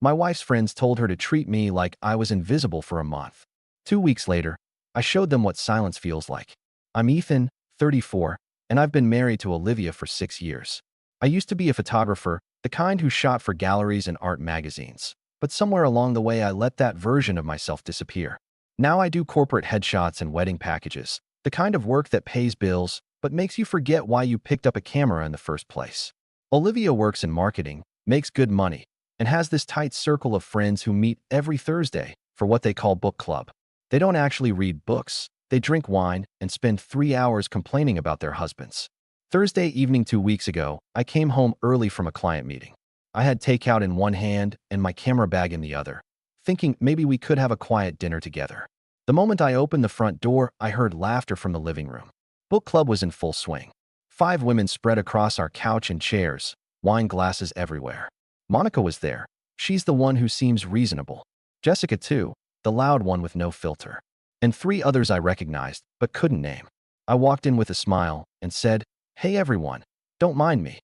My wife's friends told her to treat me like I was invisible for a month. 2 weeks later, I showed them what silence feels like. I'm Ethan, 34, and I've been married to Olivia for 6 years. I used to be a photographer, the kind who shot for galleries and art magazines. But somewhere along the way, I let that version of myself disappear. Now I do corporate headshots and wedding packages, the kind of work that pays bills, but makes you forget why you picked up a camera in the first place. Olivia works in marketing, makes good money, and has this tight circle of friends who meet every Thursday for what they call book club. They don't actually read books, they drink wine and spend 3 hours complaining about their husbands. Thursday evening 2 weeks ago, I came home early from a client meeting. I had takeout in one hand and my camera bag in the other, thinking maybe we could have a quiet dinner together. The moment I opened the front door, I heard laughter from the living room. Book club was in full swing. 5 women spread across our couch and chairs, wine glasses everywhere. Monica was there. She's the one who seems reasonable. Jessica too, the loud one with no filter. And 3 others I recognized, but couldn't name. I walked in with a smile and said, "Hey everyone, don't mind me,"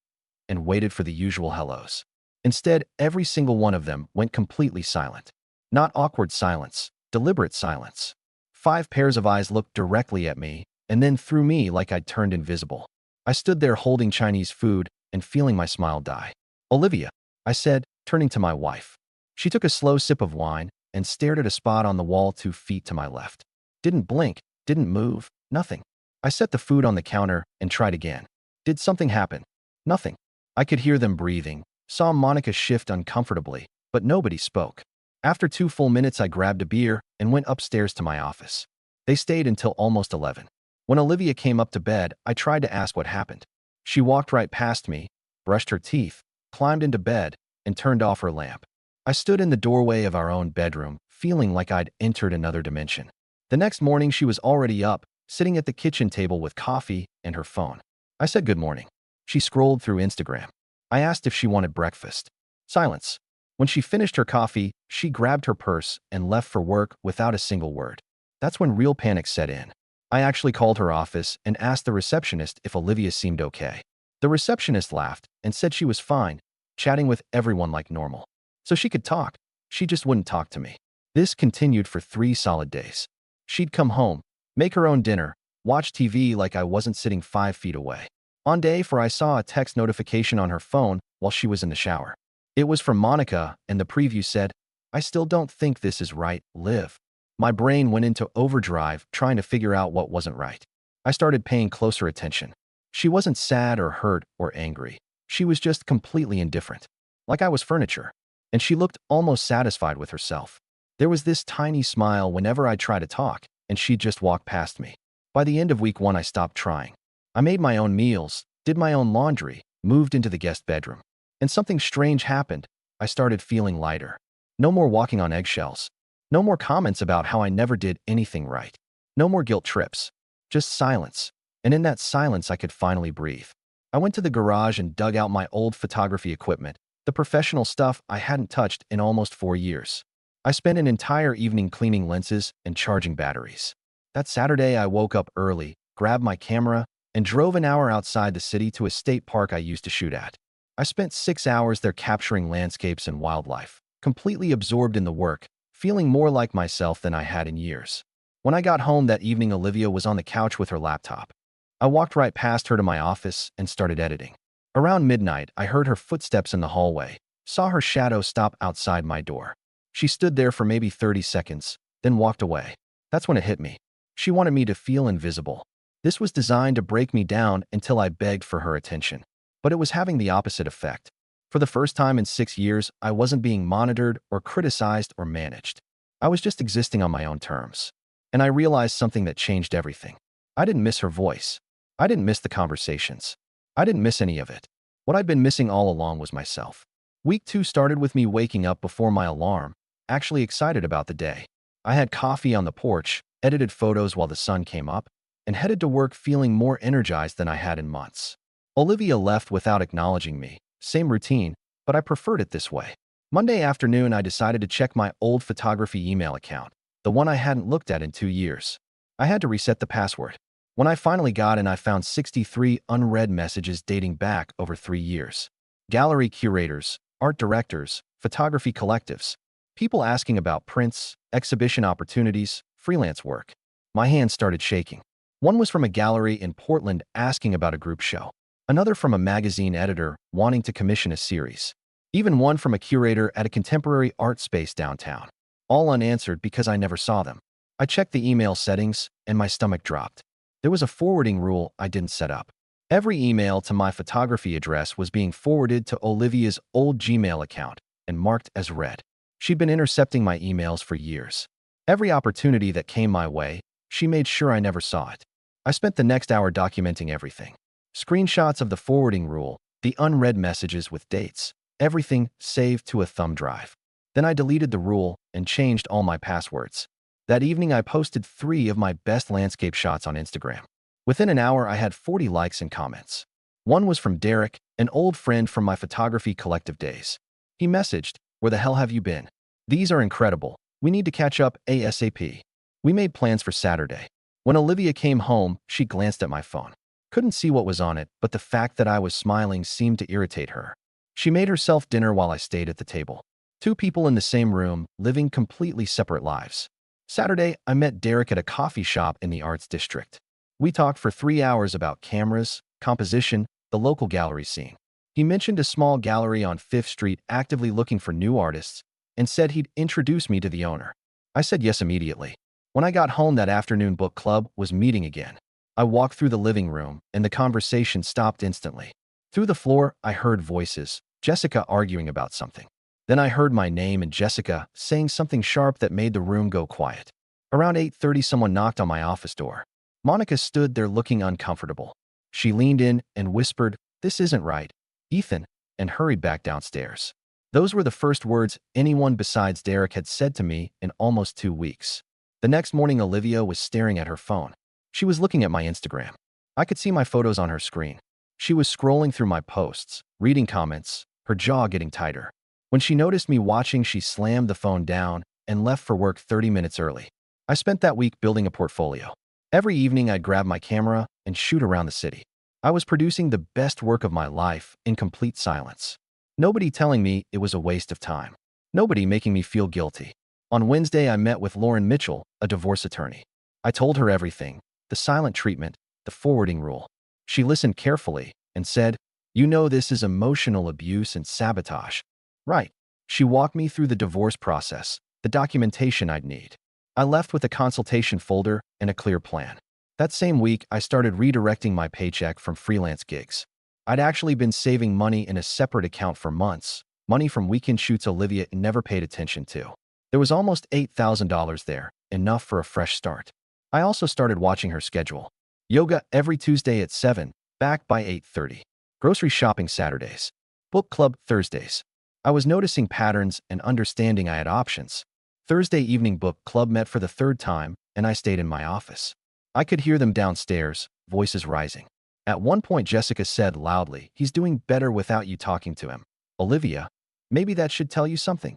and waited for the usual hellos. Instead, every single one of them went completely silent. Not awkward silence, deliberate silence. 5 pairs of eyes looked directly at me, and then through me like I'd turned invisible. I stood there holding Chinese food and feeling my smile die. "Olivia," I said, turning to my wife. She took a slow sip of wine and stared at a spot on the wall 2 feet to my left. Didn't blink, didn't move, nothing. I set the food on the counter and tried again. Did something happen? Nothing. I could hear them breathing, saw Monica shift uncomfortably, but nobody spoke. After 2 full minutes, I grabbed a beer and went upstairs to my office. They stayed until almost 11. When Olivia came up to bed, I tried to ask what happened. She walked right past me, brushed her teeth, climbed into bed, and turned off her lamp. I stood in the doorway of our own bedroom, feeling like I'd entered another dimension. The next morning, she was already up, sitting at the kitchen table with coffee and her phone. I said good morning. She scrolled through Instagram. I asked if she wanted breakfast. Silence. When she finished her coffee, she grabbed her purse and left for work without a single word. That's when real panic set in. I actually called her office and asked the receptionist if Olivia seemed okay. The receptionist laughed and said she was fine, chatting with everyone like normal. So she could talk. She just wouldn't talk to me. This continued for 3 solid days. She'd come home, make her own dinner, watch TV like I wasn't sitting 5 feet away. On day 4, I saw a text notification on her phone while she was in the shower. It was from Monica, and the preview said, "I still don't think this is right, Liv." My brain went into overdrive trying to figure out what wasn't right. I started paying closer attention. She wasn't sad or hurt or angry. She was just completely indifferent, like I was furniture. And she looked almost satisfied with herself. There was this tiny smile whenever I tried to talk, and she'd just walk past me. By the end of week 1, I stopped trying. I made my own meals, did my own laundry, moved into the guest bedroom. And something strange happened. I started feeling lighter. No more walking on eggshells. No more comments about how I never did anything right. No more guilt trips. Just silence. And in that silence, I could finally breathe. I went to the garage and dug out my old photography equipment, the professional stuff I hadn't touched in almost 4 years. I spent an entire evening cleaning lenses and charging batteries. That Saturday, I woke up early, grabbed my camera, and drove an hour outside the city to a state park I used to shoot at. I spent 6 hours there capturing landscapes and wildlife, completely absorbed in the work, feeling more like myself than I had in years. When I got home that evening, Olivia was on the couch with her laptop. I walked right past her to my office and started editing. Around midnight, I heard her footsteps in the hallway, saw her shadow stop outside my door. She stood there for maybe 30 seconds, then walked away. That's when it hit me. She wanted me to feel invisible. This was designed to break me down until I begged for her attention. But it was having the opposite effect. For the first time in 6 years, I wasn't being monitored or criticized or managed. I was just existing on my own terms. And I realized something that changed everything. I didn't miss her voice. I didn't miss the conversations. I didn't miss any of it. What I'd been missing all along was myself. Week 2 started with me waking up before my alarm, actually excited about the day. I had coffee on the porch, edited photos while the sun came up, and headed to work feeling more energized than I had in months. Olivia left without acknowledging me. Same routine, but I preferred it this way. Monday afternoon, I decided to check my old photography email account, the one I hadn't looked at in 2 years. I had to reset the password. When I finally got in, I found 63 unread messages dating back over 3 years. Gallery curators, art directors, photography collectives, people asking about prints, exhibition opportunities, freelance work. My hands started shaking. One was from a gallery in Portland asking about a group show. Another from a magazine editor wanting to commission a series. Even one from a curator at a contemporary art space downtown. All unanswered because I never saw them. I checked the email settings, and my stomach dropped. There was a forwarding rule I didn't set up. Every email to my photography address was being forwarded to Olivia's old Gmail account and marked as read. She'd been intercepting my emails for years. Every opportunity that came my way, she made sure I never saw it. I spent the next hour documenting everything. Screenshots of the forwarding rule, the unread messages with dates, everything saved to a thumb drive. Then I deleted the rule and changed all my passwords. That evening, I posted 3 of my best landscape shots on Instagram. Within an hour, I had 40 likes and comments. One was from Derek, an old friend from my photography collective days. He messaged, "Where the hell have you been? These are incredible. We need to catch up ASAP." We made plans for Saturday. When Olivia came home, she glanced at my phone. Couldn't see what was on it, but the fact that I was smiling seemed to irritate her. She made herself dinner while I stayed at the table. 2 people in the same room, living completely separate lives. Saturday, I met Derek at a coffee shop in the Arts District. We talked for 3 hours about cameras, composition, the local gallery scene. He mentioned a small gallery on 5th Street actively looking for new artists and said he'd introduce me to the owner. I said yes immediately. When I got home that afternoon, book club was meeting again. I walked through the living room, and the conversation stopped instantly. Through the floor, I heard voices, Jessica arguing about something. Then I heard my name and Jessica saying something sharp that made the room go quiet. Around 8:30, someone knocked on my office door. Monica stood there looking uncomfortable. She leaned in and whispered, "This isn't right, Ethan," and hurried back downstairs. Those were the first words anyone besides Derek had said to me in almost 2 weeks. The next morning, Olivia was staring at her phone. She was looking at my Instagram. I could see my photos on her screen. She was scrolling through my posts, reading comments, her jaw getting tighter. When she noticed me watching, she slammed the phone down and left for work 30 minutes early. I spent that week building a portfolio. Every evening, I'd grab my camera and shoot around the city. I was producing the best work of my life in complete silence. Nobody telling me it was a waste of time. Nobody making me feel guilty. On Wednesday, I met with Lauren Mitchell, a divorce attorney. I told her everything, the silent treatment, the forwarding rule. She listened carefully and said, "You know this is emotional abuse and sabotage, right?" She walked me through the divorce process, the documentation I'd need. I left with a consultation folder and a clear plan. That same week, I started redirecting my paycheck from freelance gigs. I'd actually been saving money in a separate account for months, money from weekend shoots Olivia never paid attention to. There was almost $8,000 there, enough for a fresh start. I also started watching her schedule. Yoga every Tuesday at 7, back by 8:30. Grocery shopping Saturdays. Book club Thursdays. I was noticing patterns and understanding I had options. Thursday evening book club met for the 3rd time, and I stayed in my office. I could hear them downstairs, voices rising. At one point, Jessica said loudly, "He's doing better without you talking to him. Olivia, maybe that should tell you something."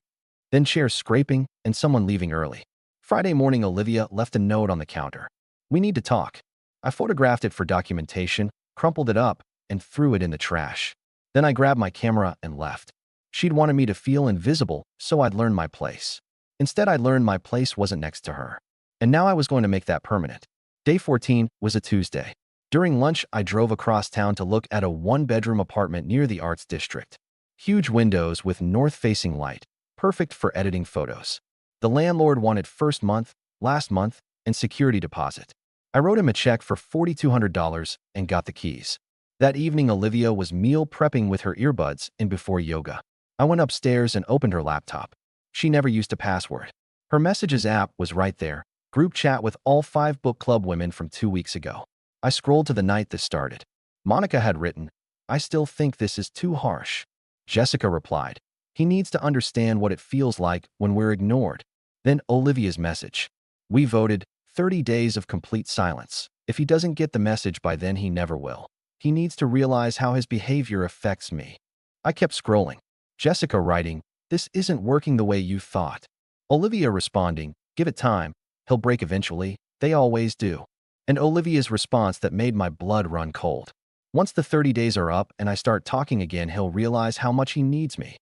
Then chairs scraping and someone leaving early. Friday morning, Olivia left a note on the counter. "We need to talk." I photographed it for documentation, crumpled it up, and threw it in the trash. Then I grabbed my camera and left. She'd wanted me to feel invisible, so I'd learn my place. Instead, I learned my place wasn't next to her. And now I was going to make that permanent. Day 14 was a Tuesday. During lunch, I drove across town to look at a 1-bedroom apartment near the Arts District. Huge windows with north-facing light, perfect for editing photos. The landlord wanted first month, last month, and security deposit. I wrote him a check for $4,200 and got the keys. That evening, Olivia was meal prepping with her earbuds in before yoga. I went upstairs and opened her laptop. She never used a password. Her messages app was right there, group chat with all 5 book club women from 2 weeks ago. I scrolled to the night this started. Monica had written, "I still think this is too harsh." Jessica replied, "He needs to understand what it feels like when we're ignored." Then Olivia's message. "We voted 30 days of complete silence. If he doesn't get the message by then, he never will. He needs to realize how his behavior affects me." I kept scrolling. Jessica writing, "This isn't working the way you thought." Olivia responding, "Give it time. He'll break eventually. They always do." And Olivia's response that made my blood run cold. "Once the 30 days are up and I start talking again, he'll realize how much he needs me."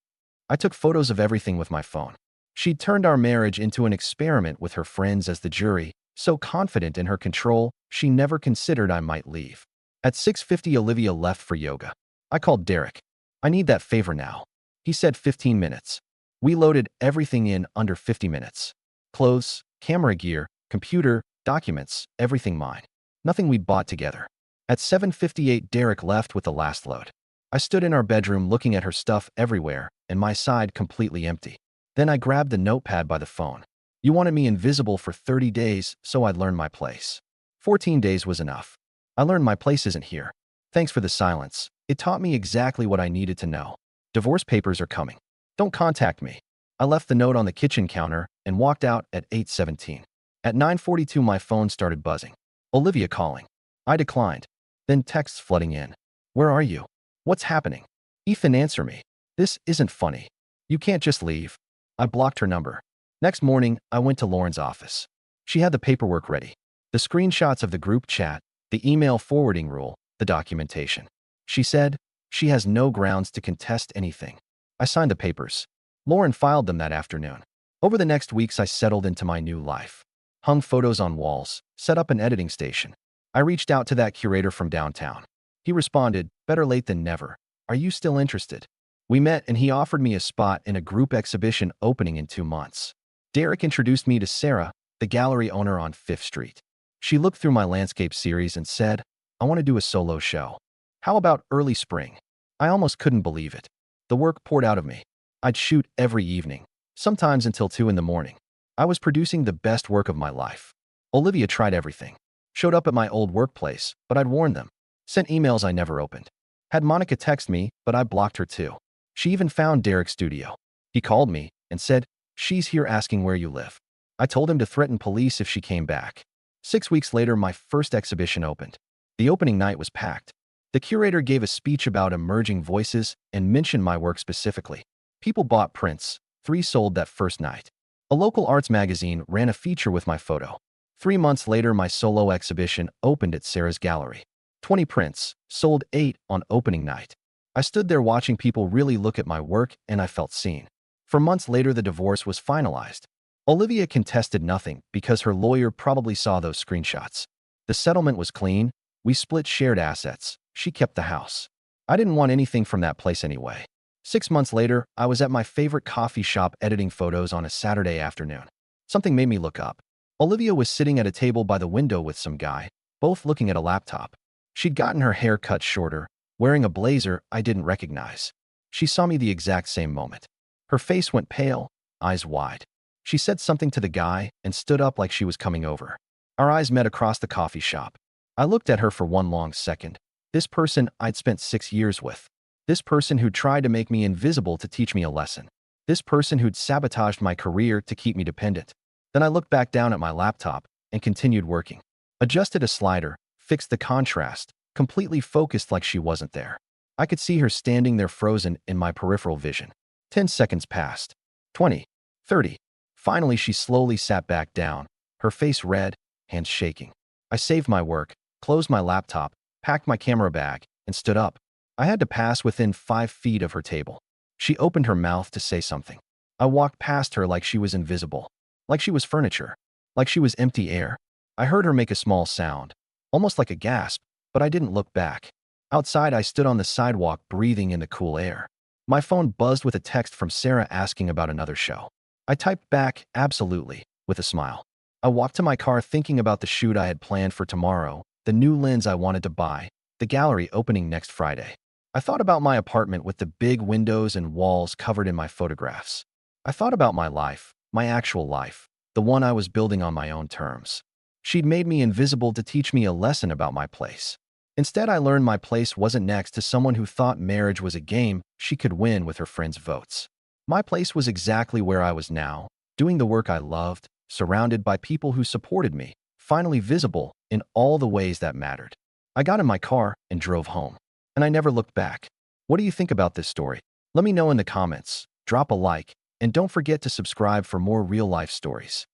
I took photos of everything with my phone. She'd turned our marriage into an experiment with her friends as the jury, so confident in her control, she never considered I might leave. At 6:50, Olivia left for yoga. I called Derek. I need that favor now. He said 15 minutes. We loaded everything in under 50 minutes. Clothes, camera gear, computer, documents, everything mine. Nothing we'd bought together. At 7:58, Derek left with the last load. I stood in our bedroom looking at her stuff everywhere, and my side completely empty. Then I grabbed the notepad by the phone. You wanted me invisible for 30 days, so I'd learn my place. 14 days was enough. I learned my place isn't here. Thanks for the silence. It taught me exactly what I needed to know. Divorce papers are coming. Don't contact me. I left the note on the kitchen counter and walked out at 8:17. At 9:42, my phone started buzzing. Olivia calling. I declined. Then texts flooding in. Where are you? What's happening? Ethan, answer me. This isn't funny. You can't just leave. I blocked her number. Next morning, I went to Lauren's office. She had the paperwork ready. The screenshots of the group chat, the email forwarding rule, the documentation. She said she has no grounds to contest anything. I signed the papers. Lauren filed them that afternoon. Over the next weeks, I settled into my new life. Hung photos on walls, set up an editing station. I reached out to that curator from downtown. He responded, better late than never. Are you still interested? We met and he offered me a spot in a group exhibition opening in 2 months. Derek introduced me to Sarah, the gallery owner on 5th Street. She looked through my landscape series and said, I want to do a solo show. How about early spring? I almost couldn't believe it. The work poured out of me. I'd shoot every evening, sometimes until 2 in the morning. I was producing the best work of my life. Olivia tried everything. Showed up at my old workplace, but I'd warned them. Sent emails I never opened. Had Monica text me, but I blocked her too. She even found Derek's studio. He called me and said, she's here asking where you live. I told him to threaten police if she came back. 6 weeks later, my first exhibition opened. The opening night was packed. The curator gave a speech about emerging voices and mentioned my work specifically. People bought prints. 3 sold that first night. A local arts magazine ran a feature with my photo. 3 months later, my solo exhibition opened at Sarah's gallery. 20 prints, sold 8 on opening night. I stood there watching people really look at my work, and I felt seen. For months later, the divorce was finalized. Olivia contested nothing because her lawyer probably saw those screenshots. The settlement was clean. We split shared assets. She kept the house. I didn't want anything from that place anyway. 6 months later, I was at my favorite coffee shop editing photos on a Saturday afternoon. Something made me look up. Olivia was sitting at a table by the window with some guy, both looking at a laptop. She'd gotten her hair cut shorter, wearing a blazer I didn't recognize. She saw me the exact same moment. Her face went pale, eyes wide. She said something to the guy and stood up like she was coming over. Our eyes met across the coffee shop. I looked at her for one long second. This person I'd spent 6 years with. This person who'd tried to make me invisible to teach me a lesson. This person who'd sabotaged my career to keep me dependent. Then I looked back down at my laptop and continued working. Adjusted a slider, fixed the contrast, completely focused like she wasn't there. I could see her standing there frozen in my peripheral vision. 10 seconds passed. 20. 30. Finally, she slowly sat back down, her face red, hands shaking. I saved my work, closed my laptop, packed my camera bag, and stood up. I had to pass within 5 feet of her table. She opened her mouth to say something. I walked past her like she was invisible, like she was furniture, like she was empty air. I heard her make a small sound, almost like a gasp, but I didn't look back. Outside, I stood on the sidewalk breathing in the cool air. My phone buzzed with a text from Sarah asking about another show. I typed back, absolutely, with a smile. I walked to my car thinking about the shoot I had planned for tomorrow, the new lens I wanted to buy, the gallery opening next Friday. I thought about my apartment with the big windows and walls covered in my photographs. I thought about my life, my actual life, the one I was building on my own terms. She'd made me invisible to teach me a lesson about my place. Instead, I learned my place wasn't next to someone who thought marriage was a game she could win with her friends' votes. My place was exactly where I was now, doing the work I loved, surrounded by people who supported me, finally visible in all the ways that mattered. I got in my car and drove home, and I never looked back. What do you think about this story? Let me know in the comments, drop a like, and don't forget to subscribe for more real-life stories.